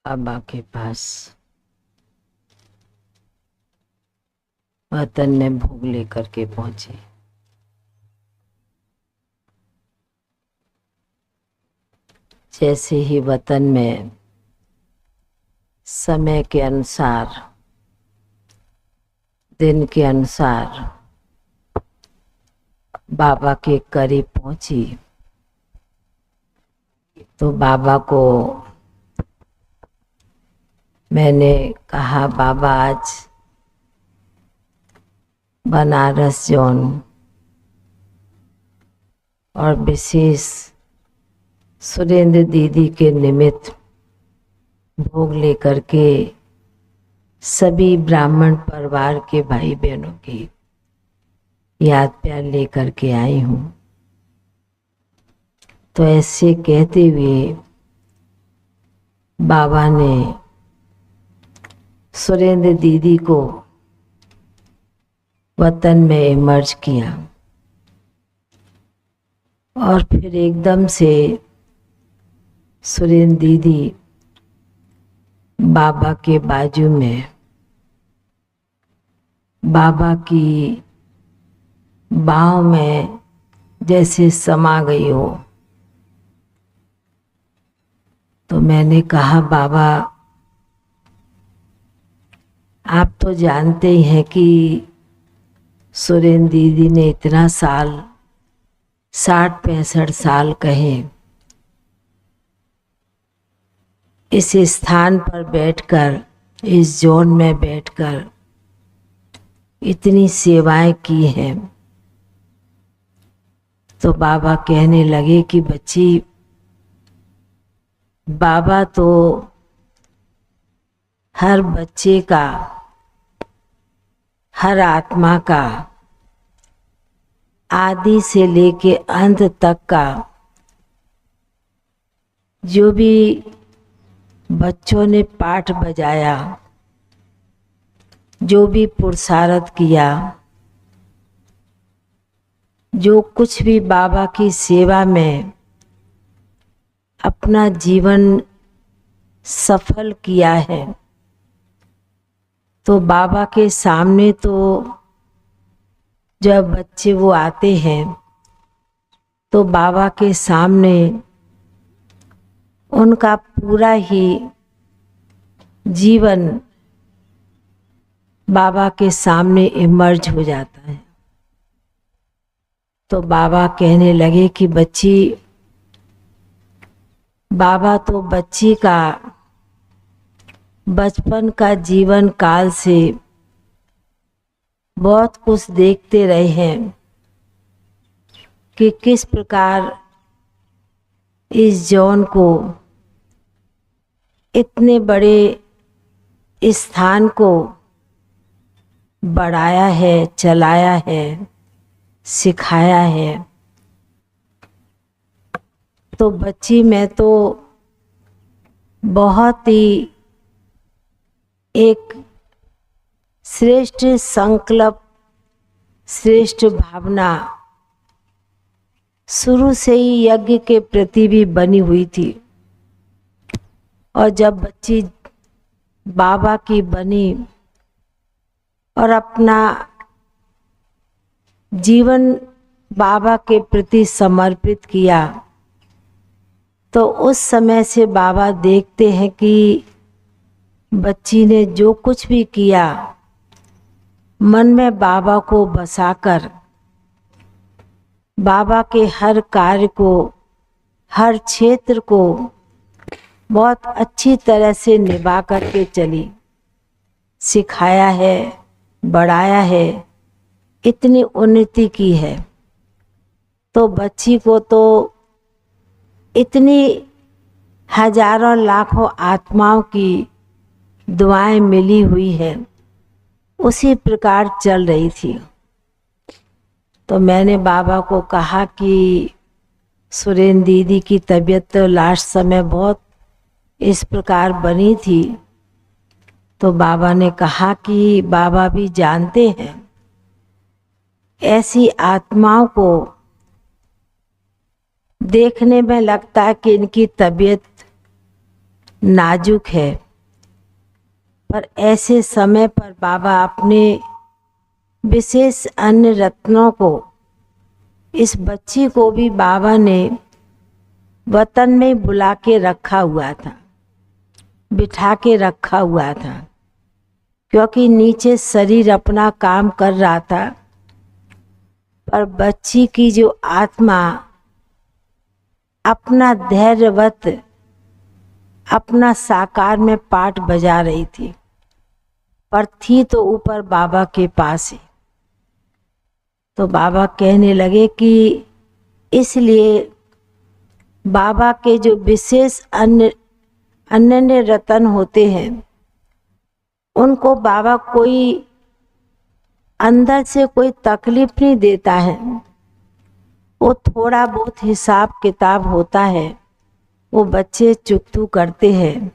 बाबा के पास वतन में भोग लेकर के पहुंचे। जैसे ही वतन में समय के अनुसार, दिन के अनुसार बाबा के करीब पहुंची तो बाबा को मैंने कहा, बाबा आज बनारस जोन और विशेष सुरेंद्र दीदी के निमित्त भोग लेकर के सभी ब्राह्मण परिवार के भाई बहनों की याद प्यार लेकर के आई हूँ। तो ऐसे कहते हुए बाबा ने सुरेंद्र दीदी को वतन में इमर्ज किया और फिर एकदम से सुरेंद्र दीदी बाबा के बाजू में बाबा की बाहों में जैसे समा गई हो। तो मैंने कहा, बाबा आप तो जानते ही हैं कि सुरेंद्र दीदी ने इतना साल 60-65 साल कहे इस स्थान पर बैठकर, इस जोन में बैठकर इतनी सेवाएं की हैं। तो बाबा कहने लगे कि बच्ची, बाबा तो हर बच्चे का, हर आत्मा का आदि से लेके अंत तक का जो भी बच्चों ने पाठ बजाया, जो भी पुरुषार्थ किया, जो कुछ भी बाबा की सेवा में अपना जीवन सफल किया है, तो बाबा के सामने तो जब बच्चे वो आते हैं तो बाबा के सामने उनका पूरा ही जीवन बाबा के सामने इमर्ज हो जाता है। तो बाबा कहने लगे कि बच्ची, बाबा तो बच्ची का बचपन का जीवन काल से बहुत कुछ देखते रहे हैं कि किस प्रकार इस जॉन को, इतने बड़े स्थान को बढ़ाया है, चलाया है, सिखाया है। तो बच्ची, मैं तो बहुत ही एक श्रेष्ठ संकल्प, श्रेष्ठ भावना शुरू से ही यज्ञ के प्रति भी बनी हुई थी। और जब बच्ची बाबा की बनी और अपना जीवन बाबा के प्रति समर्पित किया, तो उस समय से बाबा देखते हैं कि बच्ची ने जो कुछ भी किया, मन में बाबा को बसाकर बाबा के हर कार्य को, हर क्षेत्र को बहुत अच्छी तरह से निभा करके चली, सिखाया है, बढ़ाया है, इतनी उन्नति की है। तो बच्ची को तो इतनी हजारों लाखों आत्माओं की दुआएं मिली हुई है, उसी प्रकार चल रही थी। तो मैंने बाबा को कहा कि सुरेंद्र दीदी की तबीयत तो लास्ट समय बहुत इस प्रकार बनी थी। तो बाबा ने कहा कि बाबा भी जानते हैं, ऐसी आत्माओं को देखने में लगता है कि इनकी तबीयत नाजुक है, पर ऐसे समय पर बाबा अपने विशेष अन्य रत्नों को, इस बच्ची को भी बाबा ने वतन में बुला के रखा हुआ था, बिठा के रखा हुआ था, क्योंकि नीचे शरीर अपना काम कर रहा था, पर बच्ची की जो आत्मा अपना धैर्यवत अपना साकार में पाठ बजा रही थी, पर थी तो ऊपर बाबा के पास ही। तो बाबा कहने लगे कि इसलिए बाबा के जो विशेष अन्य रतन होते हैं, उनको बाबा कोई अंदर से कोई तकलीफ नहीं देता है। वो थोड़ा बहुत हिसाब किताब होता है, वो बच्चे चुकतू करते हैं।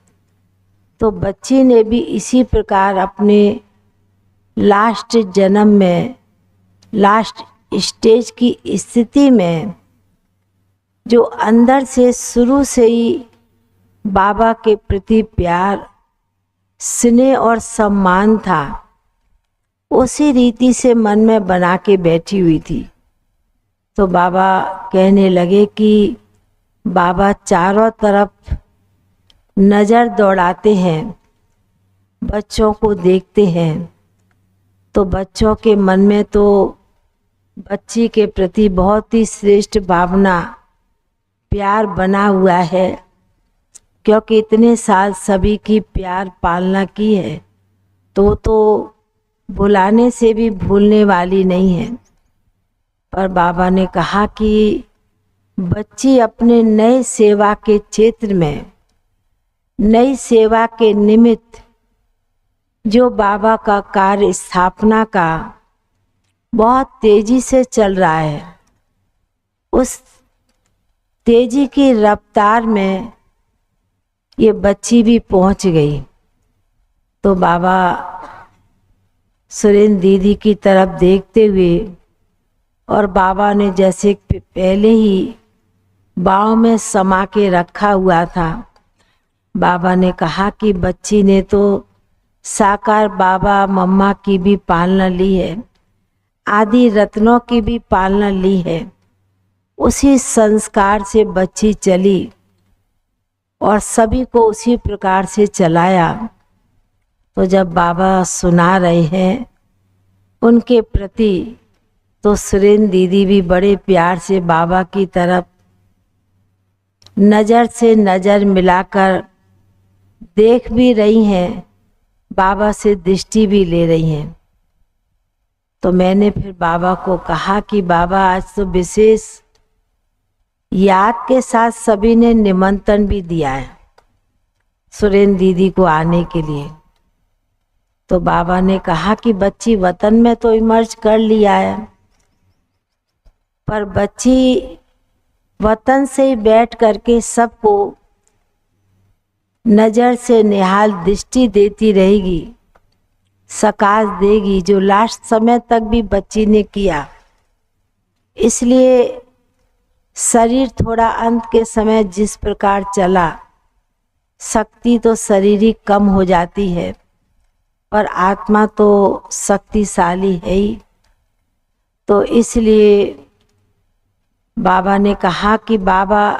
तो बच्ची ने भी इसी प्रकार अपने लास्ट जन्म में, लास्ट स्टेज की स्थिति में, जो अंदर से शुरू से ही बाबा के प्रति प्यार, स्नेह और सम्मान था, उसी रीति से मन में बना के बैठी हुई थी। तो बाबा कहने लगे कि बाबा चारों तरफ नज़र दौड़ाते हैं, बच्चों को देखते हैं, तो बच्चों के मन में तो बच्ची के प्रति बहुत ही श्रेष्ठ भावना, प्यार बना हुआ है, क्योंकि इतने साल सभी की प्यार पालना की है, तो बुलाने से भी भूलने वाली नहीं है। पर बाबा ने कहा कि बच्ची अपने नए सेवा के क्षेत्र में, नई सेवा के निमित्त जो बाबा का कार्य स्थापना का बहुत तेजी से चल रहा है, उस तेजी की रफ्तार में ये बच्ची भी पहुंच गई। तो बाबा सुरेंद्र दीदी की तरफ देखते हुए, और बाबा ने जैसे पहले ही बाहों में समा के रखा हुआ था, बाबा ने कहा कि बच्ची ने तो साकार बाबा मम्मा की भी पालना ली है, आदि रत्नों की भी पालना ली है। उसी संस्कार से बच्ची चली और सभी को उसी प्रकार से चलाया। तो जब बाबा सुना रहे हैं उनके प्रति, तो सुरेंद्र दीदी भी बड़े प्यार से बाबा की तरफ नज़र से नज़र मिलाकर देख भी रही हैं, बाबा से दृष्टि भी ले रही हैं। तो मैंने फिर बाबा को कहा कि बाबा आज तो विशेष याद के साथ सभी ने निमंत्रण भी दिया है सुरेंद्र दीदी को आने के लिए। तो बाबा ने कहा कि बच्ची वतन में तो इमर्ज कर लिया है, पर बच्ची वतन से ही बैठ करके सबको नज़र से निहाल दृष्टि देती रहेगी, सकाश देगी, जो लास्ट समय तक भी बच्ची ने किया। इसलिए शरीर थोड़ा अंत के समय जिस प्रकार चला, शक्ति तो शारीरिक कम हो जाती है, पर आत्मा तो शक्तिशाली है ही। तो इसलिए बाबा ने कहा कि बाबा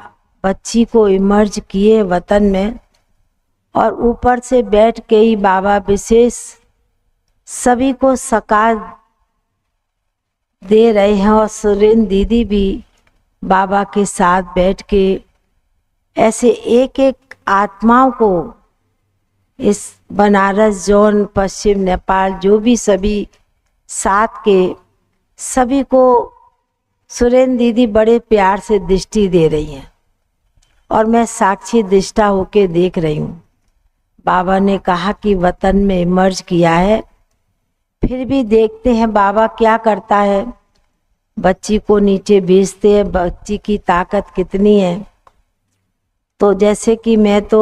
बच्ची को इमर्ज किए वतन में, और ऊपर से बैठ के ही बाबा विशेष सभी को सकाश दे रहे हैं। और सुरेंद्र दीदी भी बाबा के साथ बैठ के ऐसे एक एक आत्माओं को, इस बनारस जोन, पश्चिम नेपाल, जो भी सभी साथ के सभी को सुरेंद्र दीदी बड़े प्यार से दृष्टि दे रही हैं, और मैं साक्षी दृष्टा होके देख रही हूँ। बाबा ने कहा कि वतन में इमर्ज किया है, फिर भी देखते हैं बाबा क्या करता है। बच्ची को नीचे भेजते हैं, बच्ची की ताकत कितनी है। तो जैसे कि मैं तो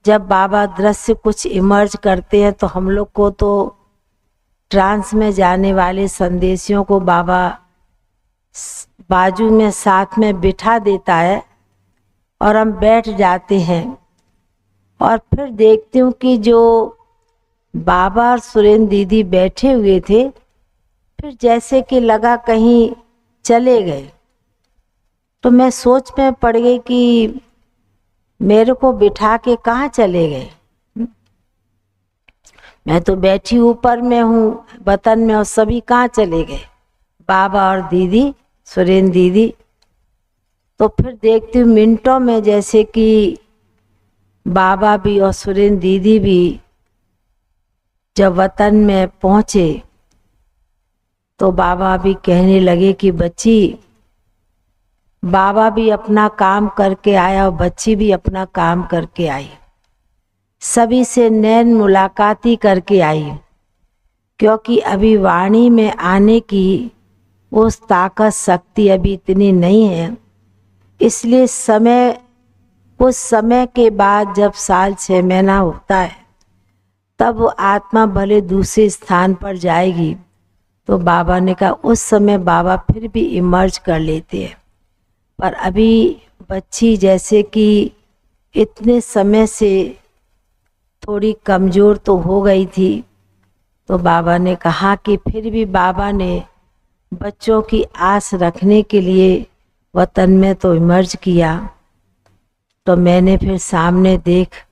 जब बाबा दृश्य कुछ इमर्ज करते हैं तो हम लोग को तो ट्रांस में जाने वाले संदेशियों को बाबा बाजू में साथ में बिठा देता है और हम बैठ जाते हैं और फिर देखती हूँ कि जो बाबा और सुरेंद्र दीदी बैठे हुए थे, फिर जैसे कि लगा कहीं चले गए। तो मैं सोच में पड़ गई कि मेरे को बिठा के कहाँ चले गए। मैं तो बैठी ऊपर में हूँ वतन में, और सभी कहाँ चले गए, बाबा और दीदी, सुरेंद्र दीदी। तो फिर देखती हूँ मिनटों में जैसे कि बाबा भी और सुरेंद्र दीदी भी जब वतन में पहुँचे तो बाबा भी कहने लगे कि बच्ची, बाबा भी अपना काम करके आया और बच्ची भी अपना काम करके आई, सभी से नैन मुलाकाती करके आई, क्योंकि अभी वाणी में आने की उस ताकत शक्ति अभी इतनी नहीं है। इसलिए कुछ समय के बाद जब साल 6 महीना होता है तब वो आत्मा भले दूसरे स्थान पर जाएगी। तो बाबा ने कहा उस समय बाबा फिर भी इमर्ज कर लेते हैं, पर अभी बच्ची जैसे कि इतने समय से थोड़ी कमज़ोर तो हो गई थी। तो बाबा ने कहा कि फिर भी बाबा ने बच्चों की आस रखने के लिए वतन में तो इमर्ज किया। तो मैंने फिर सामने देख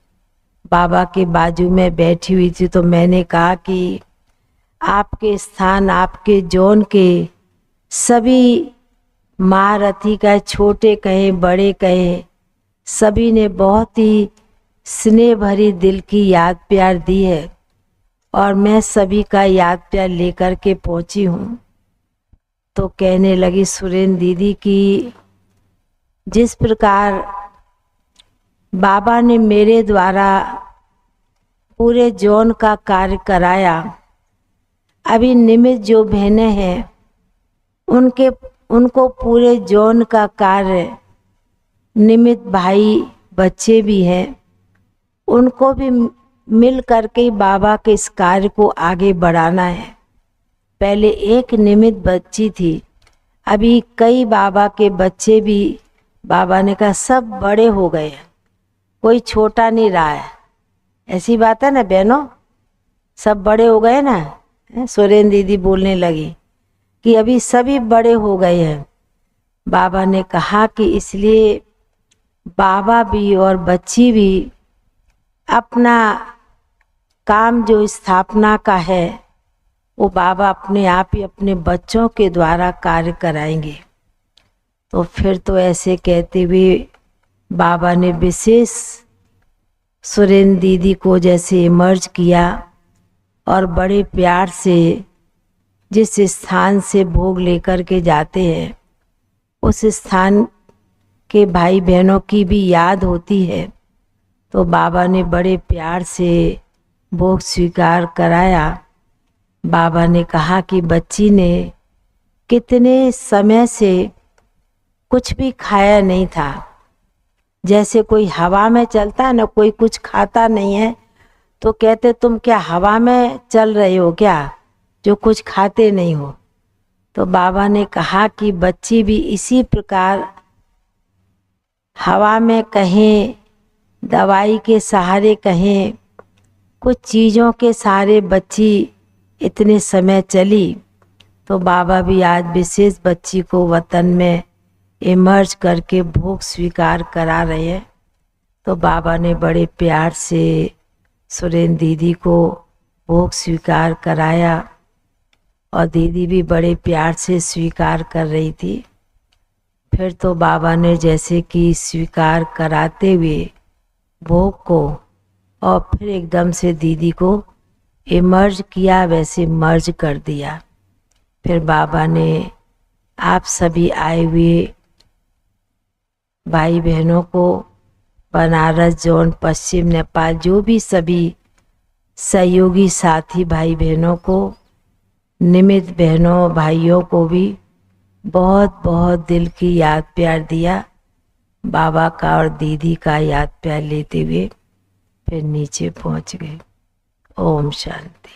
बाबा के बाजू में बैठी हुई थी, तो मैंने कहा कि आपके स्थान, आपके जोन के सभी महारथी कहे, छोटे कहें बड़े कहें, सभी ने बहुत ही स्नेह भरी दिल की याद प्यार दी है, और मैं सभी का याद प्यार लेकर के पहुंची हूँ। तो कहने लगी सुरेंद्र दीदी कि जिस प्रकार बाबा ने मेरे द्वारा पूरे जोन का कार्य कराया, अभी निमित्त जो बहनें हैं उनको पूरे जोन का कार्य, निमित्त भाई बच्चे भी हैं, उनको भी मिल करके बाबा के इस कार्य को आगे बढ़ाना है। पहले एक निमित्त बच्ची थी, अभी कई बाबा के बच्चे भी, बाबा ने कहा सब बड़े हो गए हैं, कोई छोटा नहीं रहा है। ऐसी बात है ना बहनों, सब बड़े हो गए ना। सुरेंद्र दीदी बोलने लगी कि अभी सभी बड़े हो गए हैं। बाबा ने कहा कि इसलिए बाबा भी और बच्ची भी अपना काम जो स्थापना का है वो बाबा अपने आप ही अपने बच्चों के द्वारा कार्य कराएंगे। तो फिर तो ऐसे कहते हुए बाबा ने विशेष सुरेंद्र दीदी को जैसे इमर्ज किया, और बड़े प्यार से जिस स्थान से भोग लेकर के जाते हैं उस स्थान के भाई बहनों की भी याद होती है। तो बाबा ने बड़े प्यार से भोग स्वीकार कराया। बाबा ने कहा कि बच्ची ने कितने समय से कुछ भी खाया नहीं था, जैसे कोई हवा में चलता है ना, कोई कुछ खाता नहीं है तो कहते तुम क्या हवा में चल रहे हो क्या, जो कुछ खाते नहीं हो। तो बाबा ने कहा कि बच्ची भी इसी प्रकार हवा में कहें, दवाई के सहारे कहें, कुछ चीज़ों के सहारे बच्ची इतने समय चली। तो बाबा भी आज विशेष बच्ची को वतन में इमर्ज करके भोग स्वीकार करा रहे हैं। तो बाबा ने बड़े प्यार से सुरेंद्र दीदी को भोग स्वीकार कराया, और दीदी भी बड़े प्यार से स्वीकार कर रही थी। फिर तो बाबा ने जैसे कि स्वीकार कराते हुए भोग को, और फिर एकदम से दीदी को इमर्ज किया, वैसे मर्ज कर दिया। फिर बाबा ने आप सभी आए हुए भाई बहनों को, बनारस जोन, पश्चिम नेपाल, जो भी सभी सहयोगी साथी भाई बहनों को, निमित्त बहनों भाइयों को भी बहुत बहुत दिल की याद प्यार दिया। बाबा का और दीदी का याद प्यार लेते हुए फिर नीचे पहुंच गए। ओम शांति।